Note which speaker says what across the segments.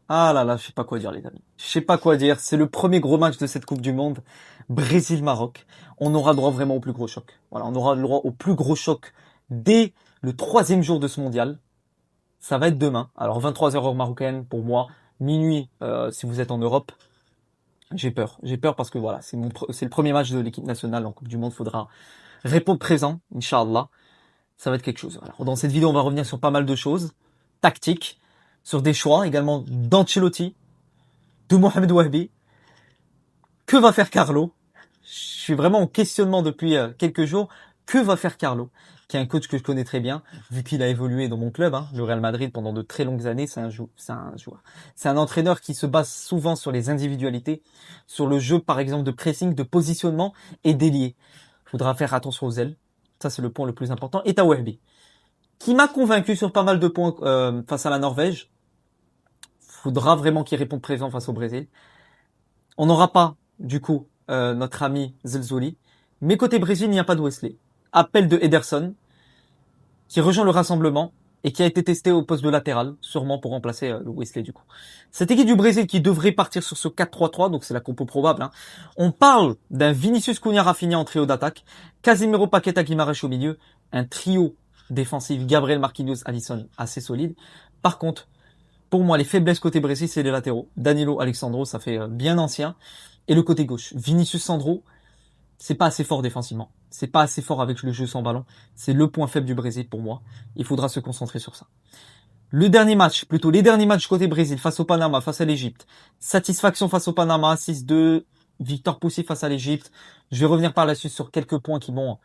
Speaker 1: Ah là là, je sais pas quoi dire, les amis. Je sais pas quoi dire. C'est le premier gros match de cette Coupe du Monde. Brésil-Maroc. On aura droit vraiment au plus gros choc. Voilà, on aura le droit au plus gros choc dès le troisième jour de ce mondial. Ça va être demain. Alors 23h heure marocaine pour moi, minuit si vous êtes en Europe. J'ai peur. J'ai peur parce que voilà, c'est le premier match de l'équipe nationale en Coupe du Monde. Faudra répondre présent, Inch'Allah. Ça va être quelque chose. Alors, dans cette vidéo, on va revenir sur pas mal de choses. Tactiques, sur des choix également d'Ancelotti, de Mohamed Wahbi. Que va faire Carlo? Je suis vraiment en questionnement depuis quelques jours. Que va faire Carlo? Qui est un coach que je connais très bien, vu qu'il a évolué dans mon club, hein, le Real Madrid, pendant de très longues années. C'est un entraîneur qui se base souvent sur les individualités, sur le jeu, par exemple, de pressing, de positionnement et d'ailier. Il faudra faire attention aux ailes. Ça, c'est le point le plus important. Et Wahbi, qui m'a convaincu sur pas mal de points face à la Norvège. Faudra vraiment qu'il réponde présent face au Brésil. On n'aura pas, du coup, notre ami Zelzouli. Mais côté Brésil, il n'y a pas de Wesley. Appel de Ederson, qui rejoint le rassemblement et qui a été testé au poste de latéral, sûrement pour remplacer le Wesley du coup. Cette équipe du Brésil qui devrait partir sur ce 4-3-3, donc c'est la compo probable. Hein. On parle d'un Vinicius Cunha Rafinha en trio d'attaque, Casemiro Paqueta Guimarães au milieu, un trio défensif Gabriel Marquinhos Alisson assez solide. Par contre, pour moi, les faiblesses côté Brésil, c'est les latéraux. Danilo, Alexandro, ça fait bien ancien. Et le côté gauche, Vinicius Sandro, c'est pas assez fort défensivement. C'est pas assez fort avec le jeu sans ballon. C'est le point faible du Brésil pour moi. Il faudra se concentrer sur ça. Le dernier match, plutôt les derniers matchs côté Brésil, face au Panama, face à l'Égypte. Satisfaction face au Panama, 6-2. Victoire poussée face à l'Égypte. Je vais revenir par la suite sur quelques points qui m'ont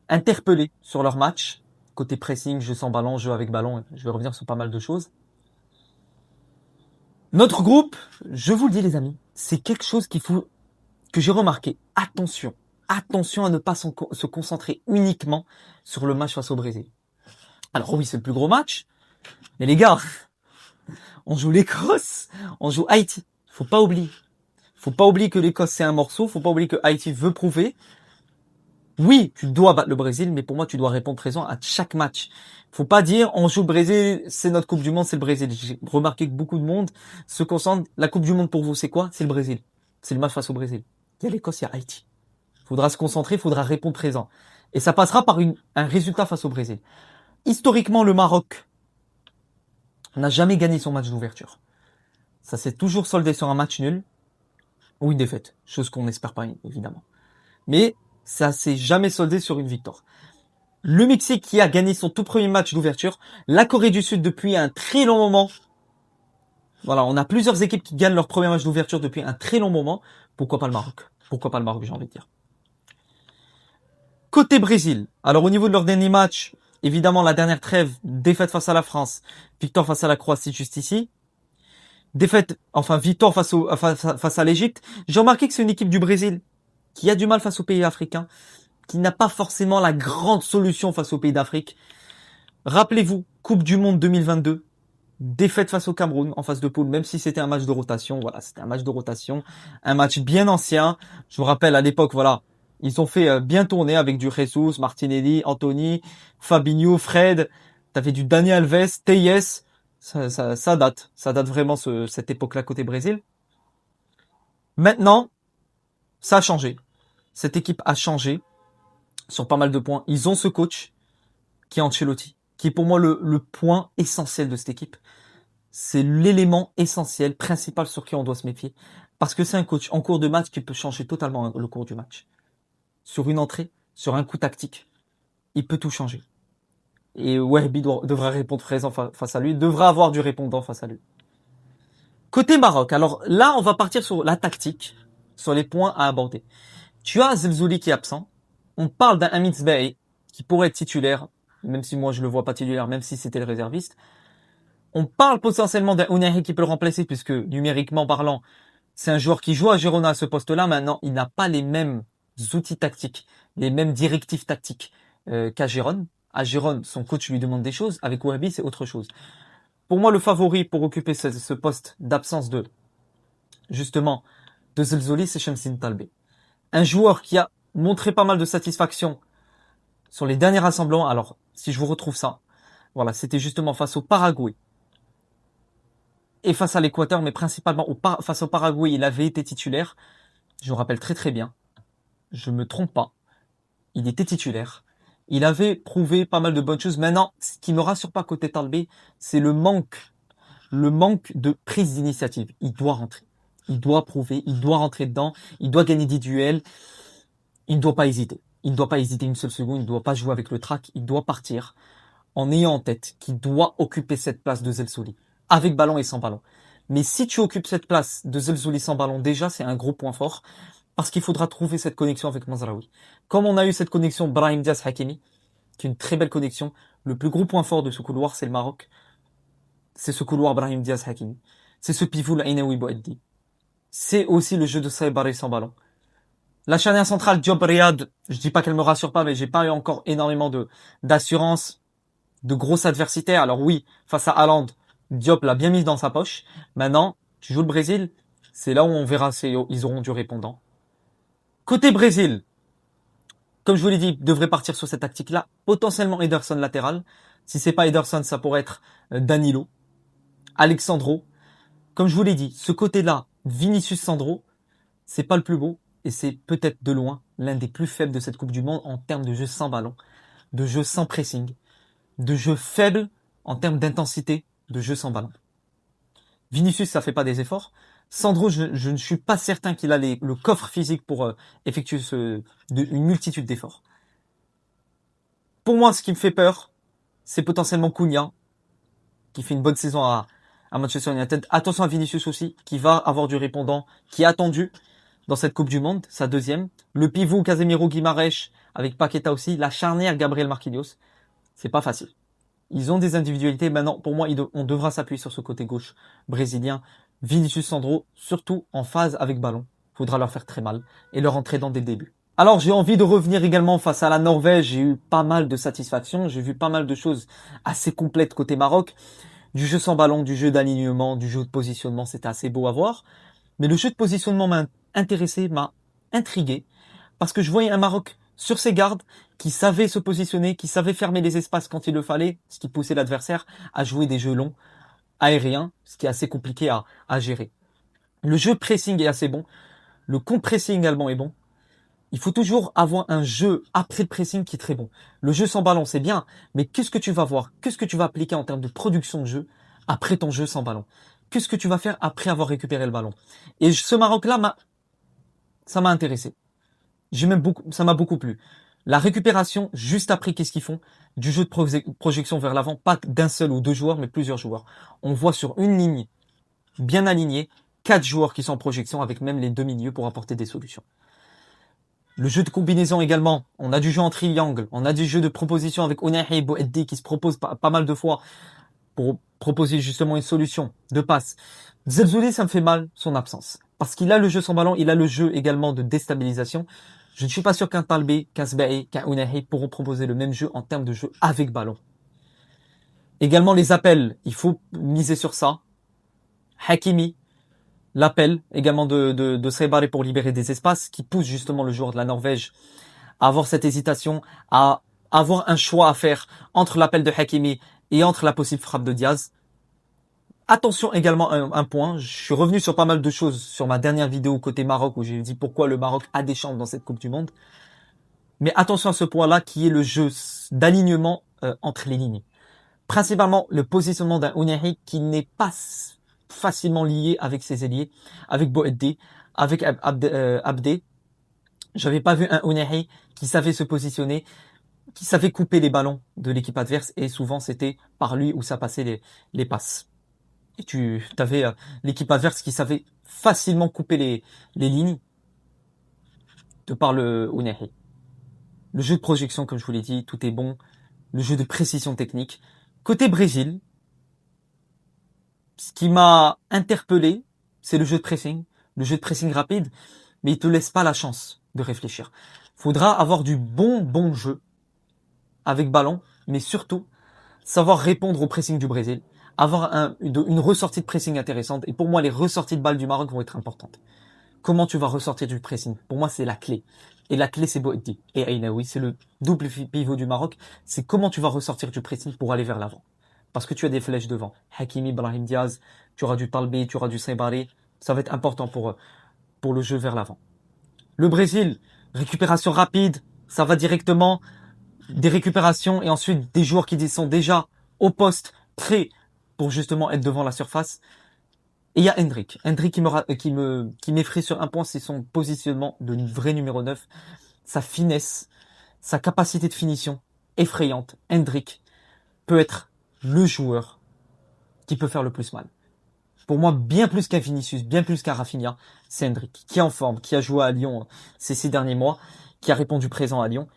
Speaker 1: interpellé sur leur match. Côté pressing, jeu sans ballon, jeu avec ballon. Je vais revenir sur pas mal de choses. Notre groupe, je vous le dis les amis, c'est quelque chose que j'ai remarqué. Attention, attention à ne pas se concentrer uniquement sur le match face au Brésil. Alors oui, c'est le plus gros match, mais les gars, on joue l'Écosse, on joue Haïti. Faut pas oublier. Faut pas oublier que l'Écosse c'est un morceau, faut pas oublier que Haïti veut prouver. Oui, tu dois battre le Brésil, mais pour moi, tu dois répondre présent à chaque match. Faut pas dire, on joue le Brésil, c'est notre Coupe du Monde, c'est le Brésil. J'ai remarqué que beaucoup de monde se concentre. La Coupe du Monde pour vous, c'est quoi? C'est le Brésil. C'est le match face au Brésil. Il y a l'Écosse, il y a Haïti. Faudra se concentrer, faudra répondre présent. Et ça passera par un résultat face au Brésil. Historiquement, le Maroc n'a jamais gagné son match d'ouverture. Ça s'est toujours soldé sur un match nul ou une défaite. Chose qu'on n'espère pas, évidemment. Mais ça s'est jamais soldé sur une victoire. Le Mexique qui a gagné son tout premier match d'ouverture. La Corée du Sud depuis un très long moment. Voilà, on a plusieurs équipes qui gagnent leur premier match d'ouverture depuis un très long moment. Pourquoi pas le Maroc? Pourquoi pas le Maroc, j'ai envie de dire. Côté Brésil, alors au niveau de leur dernier match, évidemment la dernière trêve, défaite face à la France, victoire face à la Croatie juste ici. Victoire face à l'Égypte. J'ai remarqué que c'est une équipe du Brésil qui a du mal face aux pays africains, qui n'a pas forcément la grande solution face aux pays d'Afrique. Rappelez-vous, Coupe du Monde 2022, défaite face au Cameroun en phase de poule, même si c'était un match de rotation. Voilà, c'était un match de rotation, un match bien ancien. Je me rappelle à l'époque, voilà, ils ont fait bien tourner avec du Jesus, Martinelli, Anthony, Fabinho, Fred. T'avais du Dani Alves, Teyes. Ça date vraiment cette époque-là côté Brésil. Maintenant, ça a changé. Cette équipe a changé sur pas mal de points. Ils ont ce coach qui est Ancelotti, qui est pour moi le point essentiel de cette équipe. C'est l'élément essentiel, principal sur qui on doit se méfier. Parce que c'est un coach en cours de match qui peut changer totalement le cours du match. Sur une entrée, sur un coup tactique, il peut tout changer. Et Wahbi devra répondre présent face à lui, devra avoir du répondant face à lui. Côté Maroc, alors là, on va partir sur la tactique, sur les points à aborder. Tu as Zelzouli qui est absent. On parle d'un Amin Sbahi qui pourrait être titulaire, même si moi je le vois pas titulaire, même si c'était le réserviste. On parle potentiellement d'un Ounahi qui peut le remplacer, puisque numériquement parlant, c'est un joueur qui joue à Girona à ce poste-là. Maintenant, il n'a pas les mêmes outils tactiques, les mêmes directives tactiques qu'à Gérone. À Gérone, son coach lui demande des choses. Avec Wahbi, c'est autre chose. Pour moi, le favori pour occuper ce poste d'absence justement, de Zelzoli, c'est Shamsin Talbé. Un joueur qui a montré pas mal de satisfaction sur les derniers rassemblements. Alors, si je vous retrouve ça, voilà, c'était justement face au Paraguay. et face à l'Équateur, mais principalement face au Paraguay, il avait été titulaire. Je me rappelle très très bien. Je me trompe pas. Il était titulaire. Il avait prouvé pas mal de bonnes choses. Maintenant, ce qui me rassure pas côté Talbi, c'est le manque de prise d'initiative. Il doit rentrer. Il doit prouver. Il doit rentrer dedans. Il doit gagner des duels. Il ne doit pas hésiter. Il ne doit pas hésiter une seule seconde. Il ne doit pas jouer avec le trac. Il doit partir en ayant en tête qu'il doit occuper cette place de Zelsouli. Avec ballon et sans ballon. Mais si tu occupes cette place de Zelsouli sans ballon, déjà, c'est un gros point fort. Parce qu'il faudra trouver cette connexion avec Mazraoui. Comme on a eu cette connexion Brahim Diaz-Hakimi, qui est une très belle connexion, le plus gros point fort de ce couloir, c'est le Maroc. C'est ce couloir Brahim Diaz-Hakimi. C'est ce pivot Ainaoui Bouaddi. C'est aussi le jeu de Saïbari sans ballon. La charnière centrale Diop Riyad, je dis pas qu'elle me rassure pas, mais j'ai pas eu encore énormément d'assurance, de grosse adversité. Alors oui, face à Haaland, Diop l'a bien mise dans sa poche. Maintenant, tu joues le Brésil, c'est là où on verra si ils auront du répondant. Côté Brésil, comme je vous l'ai dit, devrait partir sur cette tactique-là. Potentiellement Ederson latéral. Si c'est pas Ederson, ça pourrait être Danilo, Alexandro. Comme je vous l'ai dit, ce côté-là, Vinicius Sandro, c'est pas le plus beau et c'est peut-être de loin l'un des plus faibles de cette Coupe du Monde en termes de jeu sans ballon, de jeu sans pressing, de jeu faible en termes d'intensité, de jeu sans ballon. Vinicius, ça fait pas des efforts. Sandro, je ne suis pas certain qu'il a le coffre physique pour effectuer une multitude d'efforts. Pour moi, ce qui me fait peur, c'est potentiellement Cunha, qui fait une bonne saison à Manchester United. Attention à Vinicius aussi, qui va avoir du répondant, qui est attendu dans cette Coupe du Monde, sa deuxième. Le pivot Casemiro Guimarães, avec Paqueta aussi. La charnière Gabriel Marquinhos. C'est pas facile. Ils ont des individualités. Maintenant, pour moi, on devra s'appuyer sur ce côté gauche brésilien. Vinicius Sandro, surtout en phase avec ballon. Faudra leur faire très mal et leur entrer dans dès le début. Alors, j'ai envie de revenir également face à la Norvège. J'ai eu pas mal de satisfaction. J'ai vu pas mal de choses assez complètes côté Maroc. Du jeu sans ballon, du jeu d'alignement, du jeu de positionnement. C'était assez beau à voir. Mais le jeu de positionnement m'a intéressé, m'a intrigué. Parce que je voyais un Maroc sur ses gardes, qui savait se positionner, qui savait fermer les espaces quand il le fallait, ce qui poussait l'adversaire à jouer des jeux longs, aériens, ce qui est assez compliqué à gérer. Le jeu pressing est assez bon. Le contre-pressing également est bon. Il faut toujours avoir un jeu après le pressing qui est très bon. Le jeu sans ballon, c'est bien, mais qu'est-ce que tu vas voir? Qu'est-ce que tu vas appliquer en termes de production de jeu après ton jeu sans ballon? Qu'est-ce que tu vas faire après avoir récupéré le ballon? Et ce Maroc-là, ça m'a intéressé. Ça m'a beaucoup plu. La récupération, juste après, qu'est-ce qu'ils font? Du jeu de projection vers l'avant, pas d'un seul ou deux joueurs, mais plusieurs joueurs. On voit sur une ligne bien alignée, 4 joueurs qui sont en projection, avec même les deux milieux pour apporter des solutions. Le jeu de combinaison également, on a du jeu en triangle, on a du jeu de proposition avec Ounahi et Bouaddi qui se proposent pas mal de fois pour proposer justement une solution de passe. Zelzouli, ça me fait mal son absence. Parce qu'il a le jeu sans ballon, il a le jeu également de déstabilisation. Je ne suis pas sûr qu'un Talbi, qu'un Sbahi, qu'un Ounahi pourront proposer le même jeu en termes de jeu avec ballon. Également les appels, il faut miser sur ça. Hakimi, l'appel également de Saibari pour libérer des espaces qui pousse justement le joueur de la Norvège à avoir cette hésitation, à avoir un choix à faire entre l'appel de Hakimi et entre la possible frappe de Diaz. Attention également un point, je suis revenu sur pas mal de choses sur ma dernière vidéo côté Maroc où j'ai dit pourquoi le Maroc a des chances dans cette Coupe du Monde. Mais attention à ce point-là qui est le jeu d'alignement entre les lignes. Principalement le positionnement d'un Ounahi qui n'est pas facilement lié avec ses ailiers, avec Bouaddi, avec Abdé. J'avais pas vu un Ounahi qui savait se positionner, qui savait couper les ballons de l'équipe adverse et souvent c'était par lui où ça passait les passes. Et tu avais l'équipe adverse qui savait facilement couper les lignes de par le Ounahi. Le jeu de projection, comme je vous l'ai dit, tout est bon. Le jeu de précision technique. Côté Brésil, ce qui m'a interpellé, c'est le jeu de pressing rapide, mais il te laisse pas la chance de réfléchir. Faudra avoir du bon jeu avec ballon, mais surtout savoir répondre au pressing du Brésil, avoir une ressortie de pressing intéressante. Et pour moi, les ressorties de balles du Maroc vont être importantes. Comment tu vas ressortir du pressing? Pour moi, c'est la clé. Et la clé, c'est Bouaddi et Ainaoui. C'est le double pivot du Maroc. C'est comment tu vas ressortir du pressing pour aller vers l'avant. Parce que tu as des flèches devant. Hakimi, Brahim Diaz, tu auras du Talbi, tu auras du Saibari. Ça va être important pour le jeu vers l'avant. Le Brésil, récupération rapide, ça va directement, des récupérations et ensuite des joueurs qui sont déjà au poste, prêts pour justement être devant la surface. Et il y a Hendrick. Hendrick qui m'effraie sur un point, c'est son positionnement de vrai numéro 9, sa finesse, sa capacité de finition effrayante. Hendrick peut être le joueur qui peut faire le plus mal. Pour moi, bien plus qu'un Vinicius, bien plus qu'un Rafinha, c'est Hendrick, qui est en forme, qui a joué à Lyon ces 6 derniers mois, qui a répondu présent à Lyon.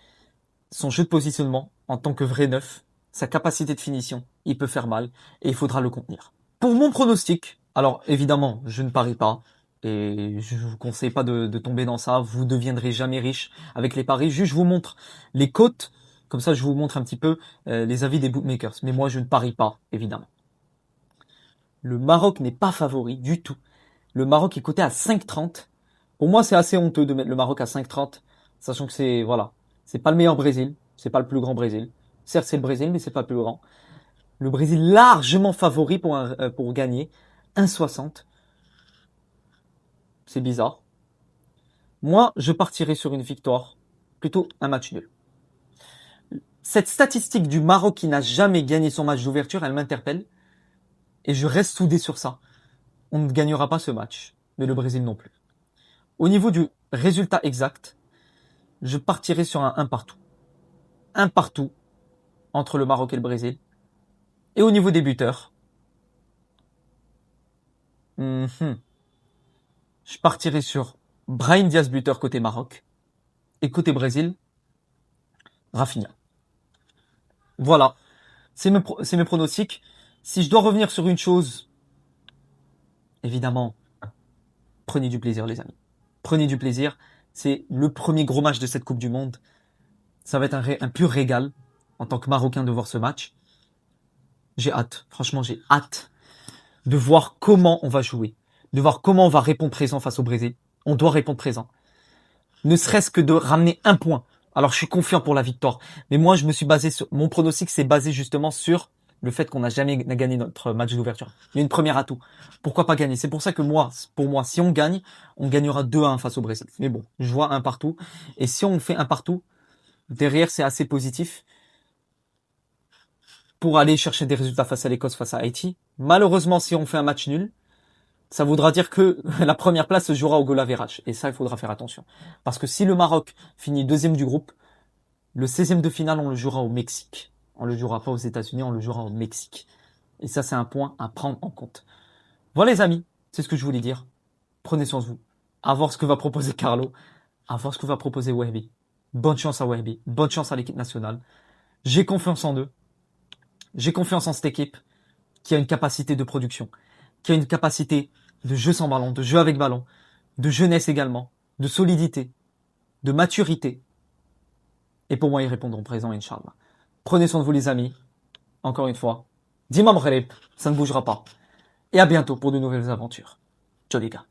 Speaker 1: Son jeu de positionnement, en tant que vrai neuf, sa capacité de finition, il peut faire mal, et il faudra le contenir. Pour mon pronostic, alors évidemment, je ne parie pas, et je vous conseille pas de tomber dans ça, vous deviendrez jamais riche avec les paris, juste je vous montre les cotes, comme ça je vous montre un petit peu les avis des bookmakers, mais moi je ne parie pas, évidemment. Le Maroc n'est pas favori du tout. Le Maroc est coté à 5,30. Pour moi, c'est assez honteux de mettre le Maroc à 5,30, sachant que c'est pas le meilleur Brésil, c'est pas le plus grand Brésil. Certes, c'est le Brésil, mais c'est pas le plus grand. Le Brésil largement favori pour gagner 1,60. C'est bizarre. Moi, je partirais sur une victoire, plutôt un match nul. Cette statistique du Maroc qui n'a jamais gagné son match d'ouverture, elle m'interpelle. Et je reste soudé sur ça. On ne gagnera pas ce match, mais le Brésil non plus. Au niveau du résultat exact, je partirai sur un 1 partout. 1 partout entre le Maroc et le Brésil. Et au niveau des buteurs, je partirai sur Brahim Diaz buteur côté Maroc et côté Brésil, Rafinha. Voilà, c'est mes pronostics. Si je dois revenir sur une chose, évidemment, prenez du plaisir les amis. Prenez du plaisir. C'est le premier gros match de cette Coupe du Monde. Ça va être un pur régal en tant que Marocain de voir ce match. J'ai hâte, franchement j'ai hâte de voir comment on va jouer, de voir comment on va répondre présent face au Brésil. On doit répondre présent. Ne serait-ce que de ramener un point. Alors je suis confiant pour la victoire, mais moi je me suis basé sur mon pronostic, c'est basé justement sur le fait qu'on n'a jamais gagné notre match d'ouverture. Il y a une première atout. Pourquoi pas gagner? C'est pour ça que pour moi, si on gagne, on gagnera 2-1 face au Brésil. Mais bon, je vois un partout. Et si on fait un partout, derrière c'est assez positif pour aller chercher des résultats face à l'Écosse, face à Haïti. Malheureusement, si on fait un match nul, ça voudra dire que la première place se jouera au goal average. Et ça, il faudra faire attention. Parce que si le Maroc finit deuxième du groupe, le 16e de finale, on le jouera au Mexique. On le jouera pas aux États-Unis, on le jouera au Mexique. Et ça, c'est un point à prendre en compte. Voilà les amis, c'est ce que je voulais dire. Prenez soin de vous. À voir ce que va proposer Carlo. À voir ce que va proposer Wahbi. Bonne chance à Wahbi. Bonne chance à l'équipe nationale. J'ai confiance en eux. J'ai confiance en cette équipe qui a une capacité de production, qui a une capacité de jeu sans ballon, de jeu avec ballon, de jeunesse également, de solidité, de maturité. Et pour moi, ils répondront présent, Inch'Allah. Prenez soin de vous les amis. Encore une fois. Dima Mghreb, ça ne bougera pas. Et à bientôt pour de nouvelles aventures. Ciao les gars.